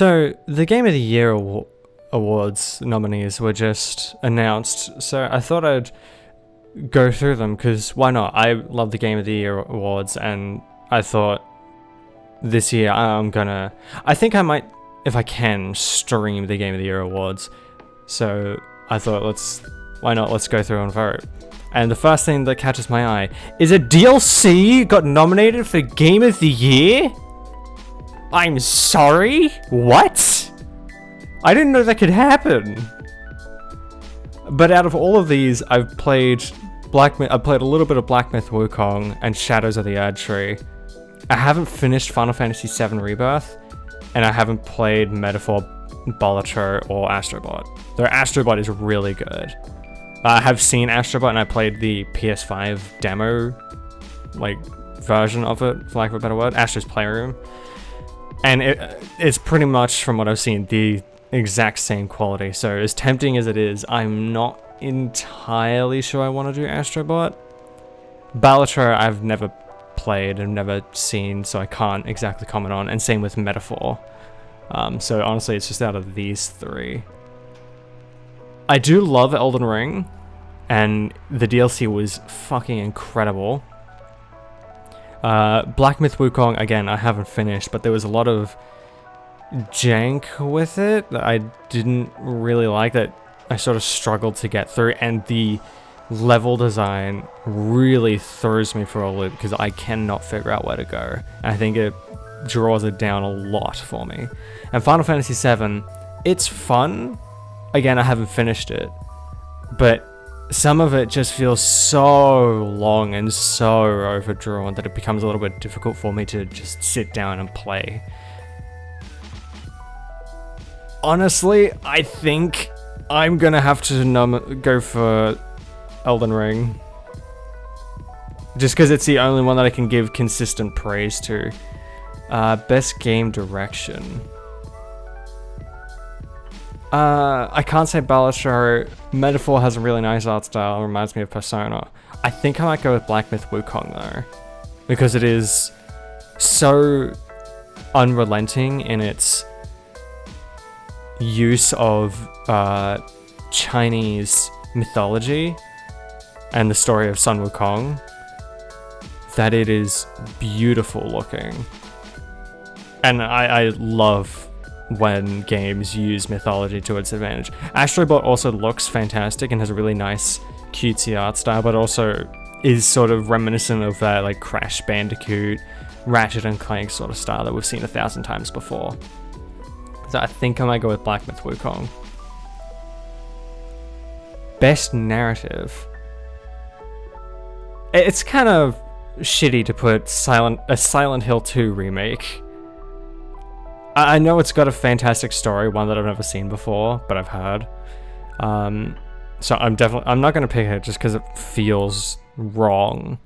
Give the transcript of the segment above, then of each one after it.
So the Game of the Year awards nominees were just announced, so I thought I'd go through them because why not? I love the Game of the Year awards, and I thought this year I think I might, if I can, stream the Game of the Year awards. So I thought why not, let's go through and vote. And the first thing that catches my eye is a DLC got nominated for Game of the Year? I'm sorry? What? I didn't know that could happen. But out of all of these, I've played a little bit of Black Myth Wukong and Shadows of the Erdtree. I haven't finished Final Fantasy VII Rebirth, and I haven't played Metaphor, Balatro, or Astrobot. Though Astrobot is really good. I have seen Astrobot, and I played the PS5 demo, version of it, for lack of a better word, Astro's Playroom. And it's pretty much, from what I've seen, the exact same quality. So as tempting as it is, I'm not entirely sure I want to do Astrobot. Balatro I've never played and never seen, so I can't exactly comment on. And same with Metaphor. So honestly, it's just out of these three. I do love Elden Ring, and the DLC was fucking incredible. Black Myth Wukong, again, I haven't finished, but there was a lot of jank with it that I didn't really like, that I sort of struggled to get through, and the level design really throws me for a loop because I cannot figure out where to go. I think it draws it down a lot for me. And Final Fantasy VII, it's fun. Again, I haven't finished it, but some of it just feels so long and so overdrawn that it becomes a little bit difficult for me to just sit down and play. Honestly, I think I'm gonna have to go for Elden Ring. Just because it's the only one that I can give consistent praise to. Best game direction. I can't say Balatro. Metaphor has a really nice art style, reminds me of Persona. I think I might go with Black Myth Wukong though, because it is so unrelenting in its use of Chinese mythology and the story of Sun Wukong, that it is beautiful looking. And I love when games use mythology to its advantage. Astrobot also looks fantastic and has a really nice cutesy art style, but also is sort of reminiscent of that Crash Bandicoot, Ratchet and Clank sort of style that we've seen 1,000 times before. So I think I might go with Black Myth Wukong. Best narrative. It's kind of shitty to put a Silent Hill 2 remake. I know it's got a fantastic story, one that I've never seen before, but I've heard. So I'm not going to pick it just because it feels wrong.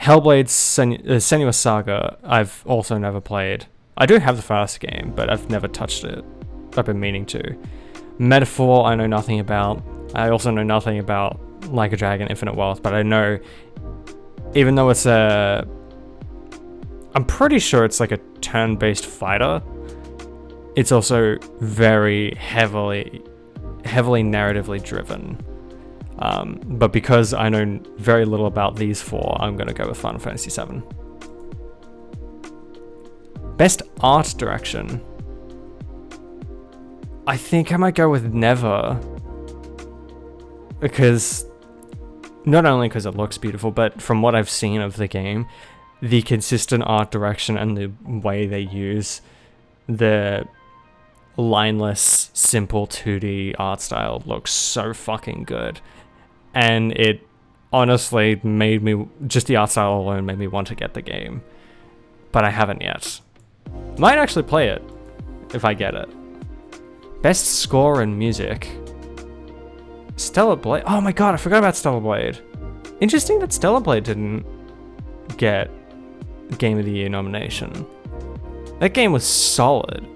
Hellblade's Senua's Saga, I've also never played. I do have the first game, but I've never touched it. I've been meaning to. Metaphor, I know nothing about. I also know nothing about Like a Dragon, Infinite Wealth, but I know, even though it's I'm pretty sure it's like a turn-based fighter, it's also very heavily narratively driven. But because I know very little about these four, I'm going to go with Final Fantasy VII. Best art direction. I think I might go with Never. Because, not only because it looks beautiful, but from what I've seen of the game, the consistent art direction and the way they use the lineless, simple 2D art style looks so fucking good. And it honestly made me, just the art style alone made me want to get the game. But I haven't yet. Might actually play it, if I get it. Best score and music. Stellar Blade. Oh my god, I forgot about Stellar Blade. Interesting that Stellar Blade didn't get Game of the Year nomination. That game was solid.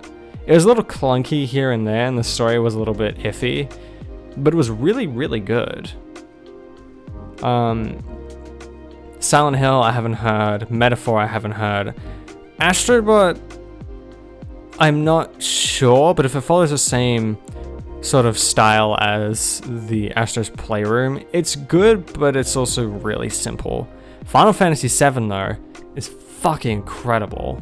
It was a little clunky here and there, and the story was a little bit iffy, but it was really, really good. Silent Hill, I haven't heard. Metaphor, I haven't heard. Astrobot, I'm not sure, but if it follows the same sort of style as the Astro's Playroom, it's good, but it's also really simple. Final Fantasy VII, though, is fucking incredible.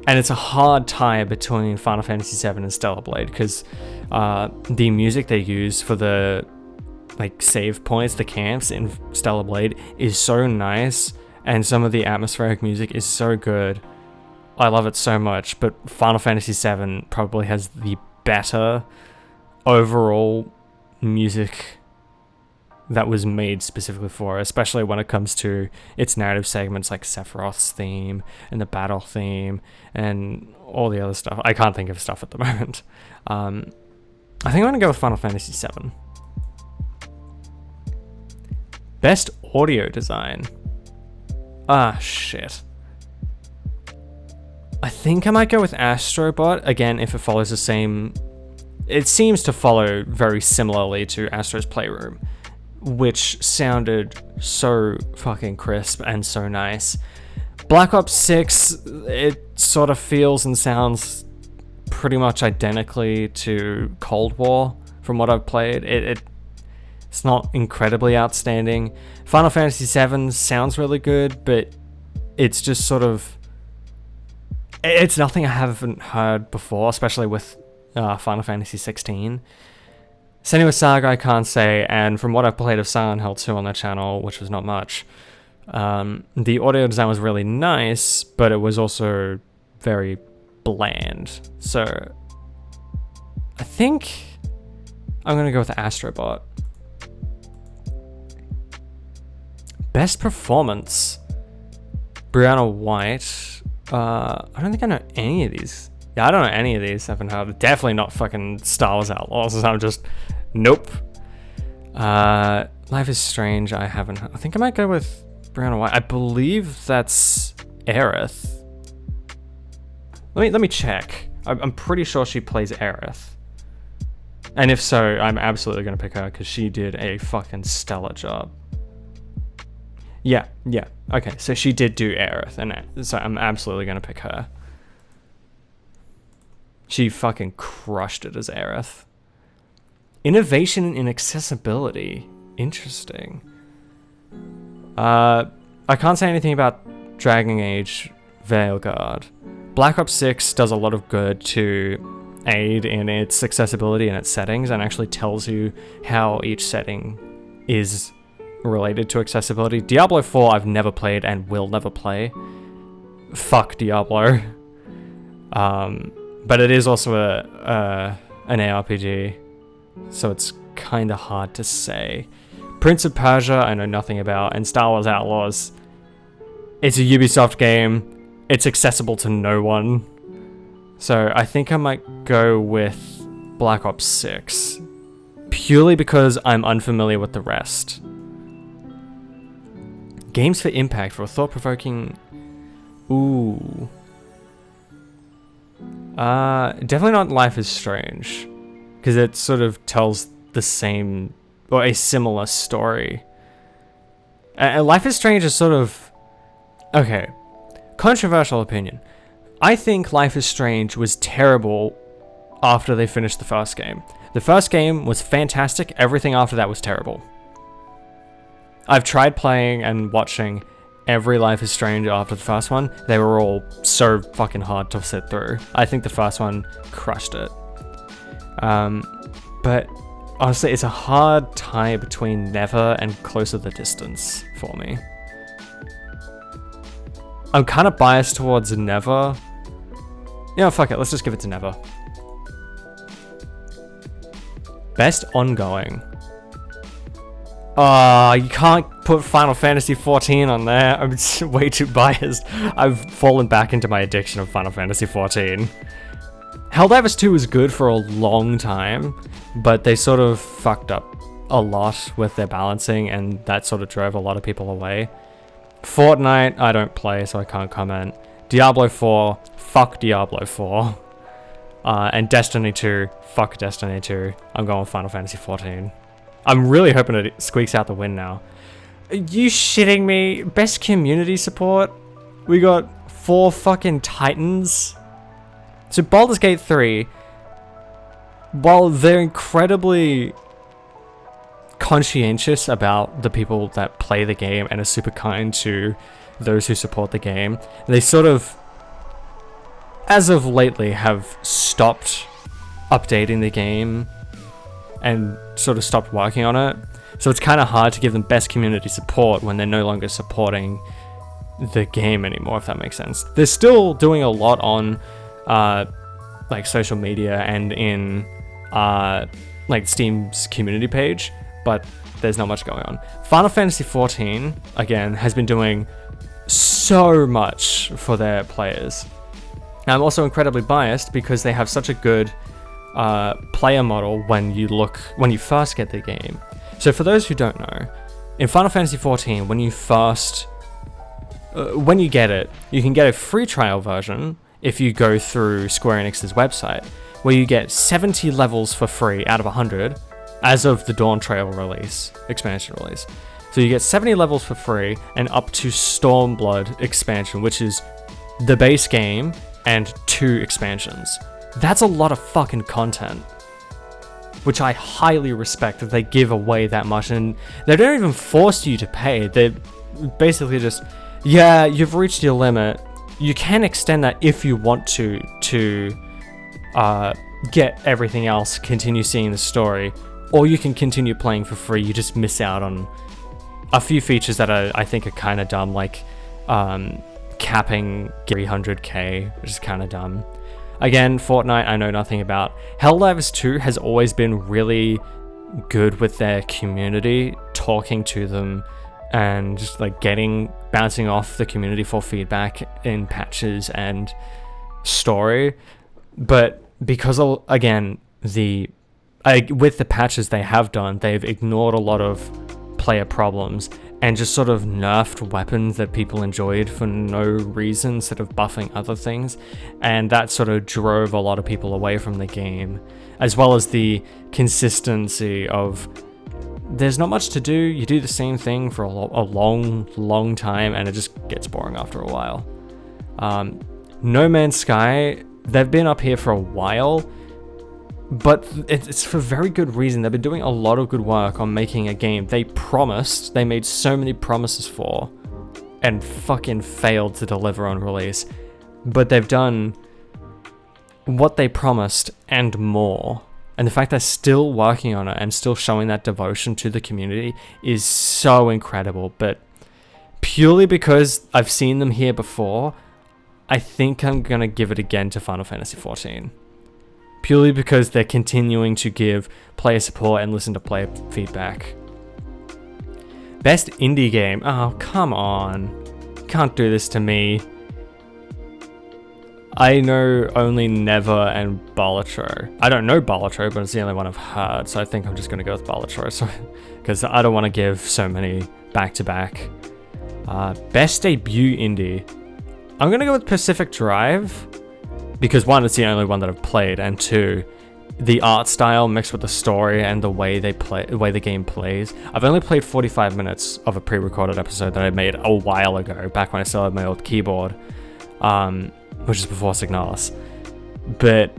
And it's a hard tie between Final Fantasy VII and Stellar Blade, because the music they use for the save points, the camps in Stellar Blade, is so nice, and some of the atmospheric music is so good. I love it so much, but Final Fantasy VII probably has the better overall music that was made specifically for it, especially when it comes to its narrative segments like Sephiroth's theme and the battle theme and all the other stuff. I can't think of stuff at the moment. I think I'm going to go with Final Fantasy VII. Best audio design. Ah, shit. I think I might go with Astrobot, again, if it follows the same... It seems to follow very similarly to Astro's Playroom, which sounded so fucking crisp and so nice. Black Ops 6, it sort of feels and sounds pretty much identically to Cold War from what I've played. It's not incredibly outstanding. Final Fantasy VII sounds really good, but it's just sort of... It's nothing I haven't heard before, especially with Final Fantasy 16. Senua's Saga I can't say, and from what I've played of Silent Hill 2 on the channel, which was not much, the audio design was really nice, but it was also very bland. So I think I'm going to go with Astrobot. Best performance. Brianna White. I don't think I know any of these. Yeah, I don't know any of these. I haven't heard. Definitely not fucking Star Wars Outlaws. I'm just... Nope. Life is Strange. I haven't heard. I think I might go with Brianna White. I believe that's Aerith. Let me check. I'm pretty sure she plays Aerith. And if so, I'm absolutely going to pick her because she did a fucking stellar job. Yeah. Okay, so she did do Aerith, and so I'm absolutely going to pick her. She fucking crushed it as Aerith. Innovation in accessibility. Interesting. I can't say anything about Dragon Age Veilguard. Black Ops 6 does a lot of good to aid in its accessibility and its settings, and actually tells you how each setting is related to accessibility. Diablo 4 I've never played and will never play. Fuck Diablo. But it is also an ARPG, so it's kind of hard to say. Prince of Persia I know nothing about, and Star Wars Outlaws, it's a Ubisoft game, it's accessible to no one, so I think I might go with Black Ops 6, purely because I'm unfamiliar with the rest. Games for Impact for a thought-provoking... Ooh. Definitely not Life is Strange, because it sort of tells the same, or a similar story. Life is Strange is sort of... Okay, controversial opinion. I think Life is Strange was terrible after they finished the first game. The first game was fantastic, everything after that was terrible. I've tried playing and watching every Life is Strange after the first one. They were all so fucking hard to sit through. I think the first one crushed it. But honestly, it's a hard tie between Never and Closer the Distance for me. I'm kind of biased towards Never. Yeah, fuck it, let's just give it to Never. Best ongoing. You can't put Final Fantasy 14 on there. I'm way too biased. I've fallen back into my addiction of Final Fantasy 14. Helldivers 2 was good for a long time, but they sort of fucked up a lot with their balancing, and that sort of drove a lot of people away. Fortnite, I don't play, so I can't comment. Diablo 4, fuck Diablo 4. And Destiny 2, fuck Destiny 2. I'm going with Final Fantasy 14. I'm really hoping it squeaks out the win now. Are you shitting me? Best community support? We got 4 fucking Titans? So Baldur's Gate 3, while they're incredibly conscientious about the people that play the game and are super kind to those who support the game, they sort of, as of lately, have stopped updating the game and sort of stopped working on it. So it's kind of hard to give them best community support when they're no longer supporting the game anymore, if that makes sense. They're still doing a lot on like social media and in like Steam's community page, but there's not much going on. Final Fantasy XIV, again, has been doing so much for their players. I'm also incredibly biased because they have such a good player model when you first get the game. So for those who don't know, in Final Fantasy XIV, when you get it, you can get a free trial version if you go through Square Enix's website, where you get 70 levels for free out of 100 as of the Dawn Trail expansion release. So you get 70 levels for free and up to Stormblood expansion, which is the base game and 2 expansions. That's a lot of fucking content, which I highly respect that they give away that much, and they don't even force you to pay. They're basically just, yeah, you've reached your limit. You can extend that if you want to get everything else, continue seeing the story, or you can continue playing for free. You just miss out on a few features that I think are kind of dumb, like capping 300k, which is kind of dumb. Again, Fortnite, I know nothing about. Helldivers 2 has always been really good with their community, talking to them and just like bouncing off the community for feedback in patches and story. But because, again, with the patches they have done, they've ignored a lot of player problems and just sort of nerfed weapons that people enjoyed for no reason instead of buffing other things, and that sort of drove a lot of people away from the game, as well as the consistency of there's not much to do, you do the same thing for a long time, and it just gets boring after a while. No Man's Sky, they've been up here for a while, but it's for very good reason. They've been doing a lot of good work on making a game they made so many promises for, and fucking failed to deliver on release. But they've done what they promised and more. And the fact they're still working on it and still showing that devotion to the community is so incredible. But purely because I've seen them here before, I think I'm gonna give it again to Final Fantasy XIV. Purely because they're continuing to give player support and listen to player feedback. Best indie game? Oh, come on. Can't do this to me. I know only Never and Balatro. I don't know Balatro, but it's the only one I've heard, so I think I'm just going to go with Balatro, because I don't want to give so many back-to-back. Best debut indie. I'm going to go with Pacific Drive, because 1, it's the only one that I've played, and 2, the art style mixed with the story and the way the game plays. I've only played 45 minutes of a pre-recorded episode that I made a while ago, back when I still had my old keyboard. Which is before Signalis, but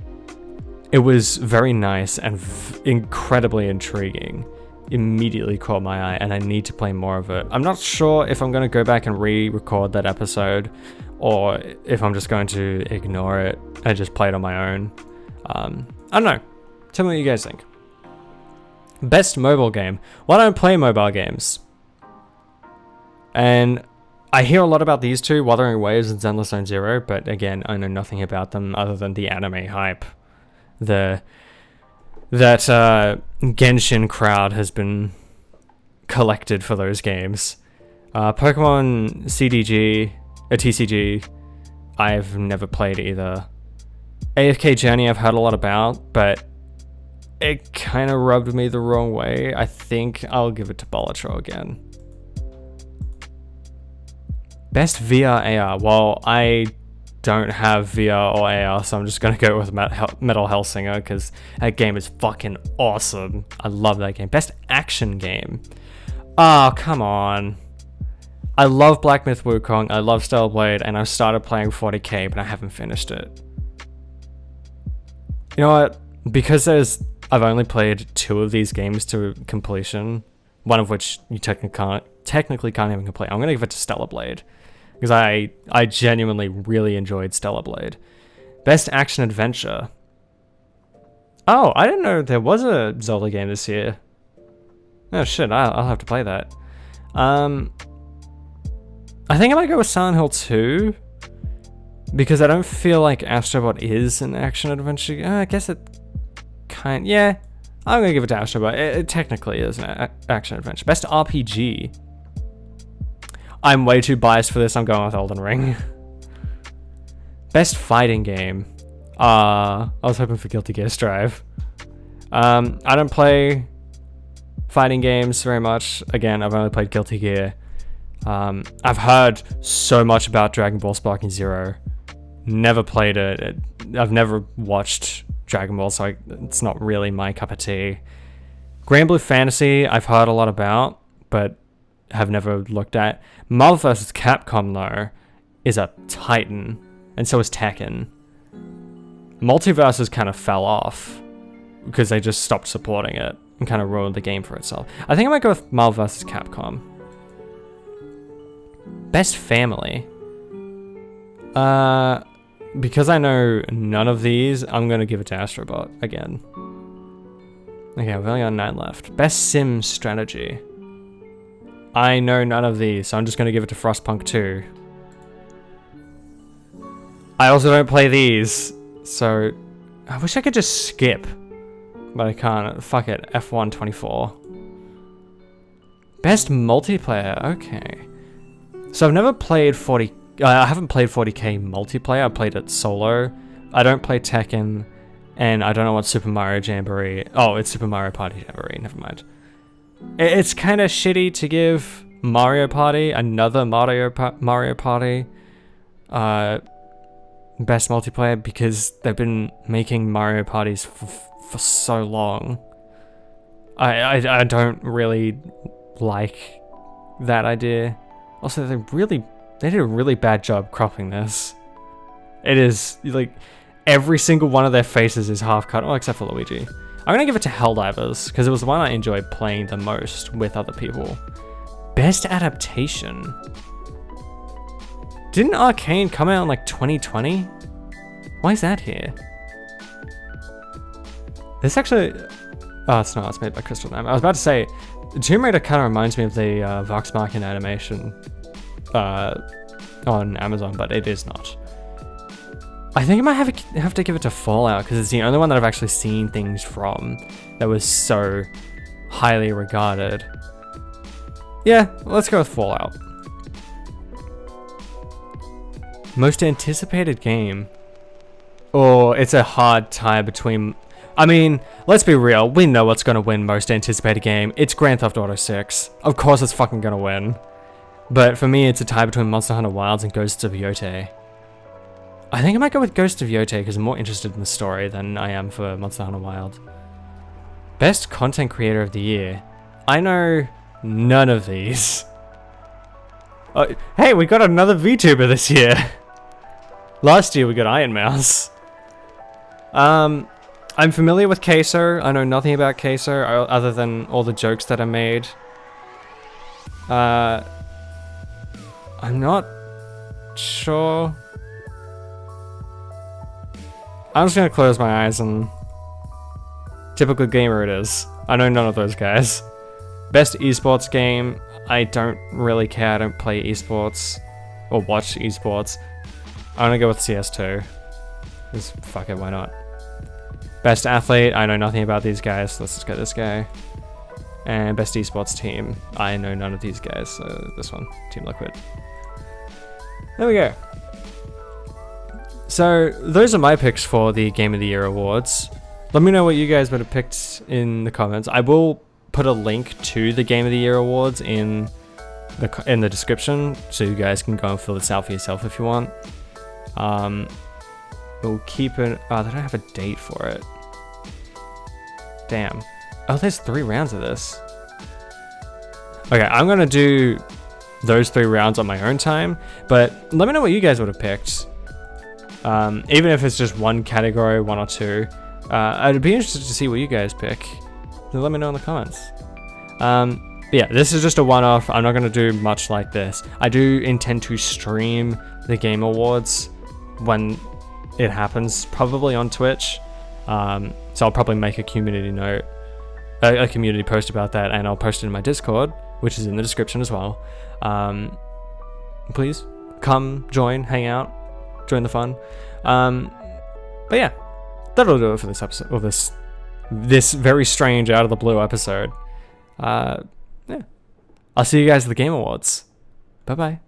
it was very nice and incredibly intriguing. Immediately caught my eye, and I need to play more of it. I'm not sure if I'm going to go back and re-record that episode, or if I'm just going to ignore it and just play it on my own. I don't know. Tell me what you guys think. Best mobile game. Well, I don't play mobile games, and I hear a lot about these two, Wuthering Waves and Zenless Zone Zero, but again, I know nothing about them other than the anime hype. That Genshin crowd has been collected for those games. Pokemon TCG, I've never played either. AFK Journey I've heard a lot about, but it kind of rubbed me the wrong way. I think I'll give it to Balatro again. Best VR AR. Well, I don't have VR or AR, so I'm just gonna go with Metal Hellsinger, because that game is fucking awesome. I love that game. Best action game. Oh, come on. I love Black Myth Wukong, I love Stellar Blade, and I've started playing 40k, but I haven't finished it. You know what? Because I've only played 2 of these games to completion, one of which you technically can't even complete. I'm gonna give it to Stellar Blade because I genuinely really enjoyed Stellar Blade. Best action adventure. Oh, I didn't know there was a Zelda game this year. Oh shit, I'll have to play that. I think I might go with Silent Hill 2 because I don't feel like Astrobot is an action adventure. I guess it yeah. I'm gonna give it to Astrobot. It technically is an action adventure. Best RPG. I'm way too biased for this. I'm going with Elden Ring. Best fighting game. I was hoping for Guilty Gear Strive. I don't play fighting games very much. Again, I've only played Guilty Gear. I've heard so much about Dragon Ball Sparking Zero. Never played it. I've never watched Dragon Ball, so it's not really my cup of tea. Grand Blue Fantasy, I've heard a lot about, but have never looked at. Marvel vs. Capcom, though, is a titan, and so is Tekken. Multiverses kind of fell off because they just stopped supporting it and kind of ruined the game for itself. I think I might go with Marvel vs. Capcom. Best family. Because I know none of these, I'm going to give it to Astrobot again. Okay, we've only got 9 left. Best sim strategy. I know none of these, so I'm just going to give it to Frostpunk 2. I also don't play these, so I wish I could just skip, but I can't. Fuck it, F1 24. Best multiplayer, okay. So I've never played I haven't played 40k multiplayer. I played it solo. I don't play Tekken, and I don't know what Super Mario Jamboree. Oh, it's Super Mario Party Jamboree. Never mind. It's kind of shitty to give Mario Party another Mario Party best multiplayer because they've been making Mario parties for so long. I don't really like that idea. Also, they did a really bad job cropping this. It is, like, every single one of their faces is half cut, well, except for Luigi. I'm gonna give it to Helldivers, because it was the one I enjoyed playing the most with other people. Best adaptation. Didn't Arcane come out in, like, 2020? Why is that here? This actually... Oh, it's not. It's made by Crystal Dynamics. I was about to say, Tomb Raider kind of reminds me of the Vox Machina animation on Amazon, but it is not. I think I might have to give it to Fallout because it's the only one that I've actually seen things from that was so highly regarded. Yeah, let's go with Fallout. Most anticipated game. Or it's a hard tie between... I mean, let's be real. We know what's going to win most anticipated game. It's Grand Theft Auto 6. Of course it's fucking going to win. But for me, it's a tie between Monster Hunter Wilds and Ghosts of Yotei. I think I might go with Ghosts of Yotei because I'm more interested in the story than I am for Monster Hunter Wild. Best Content Creator of the Year. I know none of these. Hey, we got another VTuber this year. Last year we got Iron Mouse. I'm familiar with Queso. I know nothing about Queso other than all the jokes that are made. I'm not sure. I'm just gonna close my eyes and typical gamer it is. I know none of those guys. Best esports game. I don't really care. I don't play esports or watch esports. I'm gonna go with CS2. Just fuck it, why not? Best athlete. I know nothing about these guys. Let's just go this guy. And best esports team. I know none of these guys. So this one, Team Liquid. There we go. So those are my picks for the Game of the Year awards. Let me know what you guys would have picked in the comments. I will put a link to the Game of the Year awards in the description, so you guys can go and fill this out for yourself if you want. We'll keep it. Oh, they don't have a date for it. Damn. Oh, there's 3 rounds of this. Okay, I'm gonna do those 3 rounds on my own time, but let me know what you guys would have picked. Even if it's just one category, 1 or 2, I'd be interested to see what you guys pick. So let me know in the comments. Yeah, this is just a one-off. I'm not going to do much like this. I do intend to stream the Game Awards when it happens, probably on Twitch. So I'll probably make a community note, a community post about that, and I'll post it in my Discord, which is in the description as well. Please come join, hang out, join the fun. But yeah, that'll do it for this episode, or this very strange out of the blue episode. Yeah, I'll see you guys at the Game Awards. Bye bye.